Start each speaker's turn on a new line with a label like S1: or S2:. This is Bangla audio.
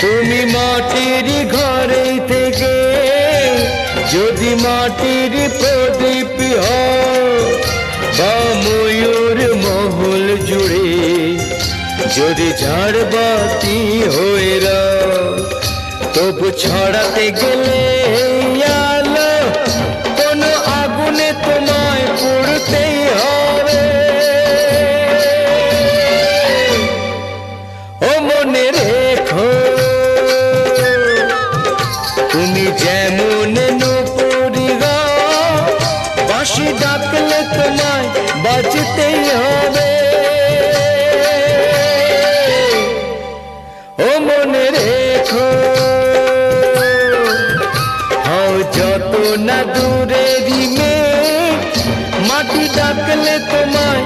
S1: তুমি মাটির ঘরে থেকে যদি মাটির প্রদীপ হও, বা ময়ূর মহল জুড়ে যদি ঝাড়বাতি হয়ে রাও, তবু ছড়াতে গেলে আলো কোনো আগুনে তোমায় পুড়তেই হবে। ও মনে রেখো, তুমি যেমন নূপুরি গাও, বাঁশি ডাকলে তোমায় বাজতেই হবে। ও মনে রেখো, হও যত না দূরেরই মেয়ে, মাটি ডাকলে তোমায়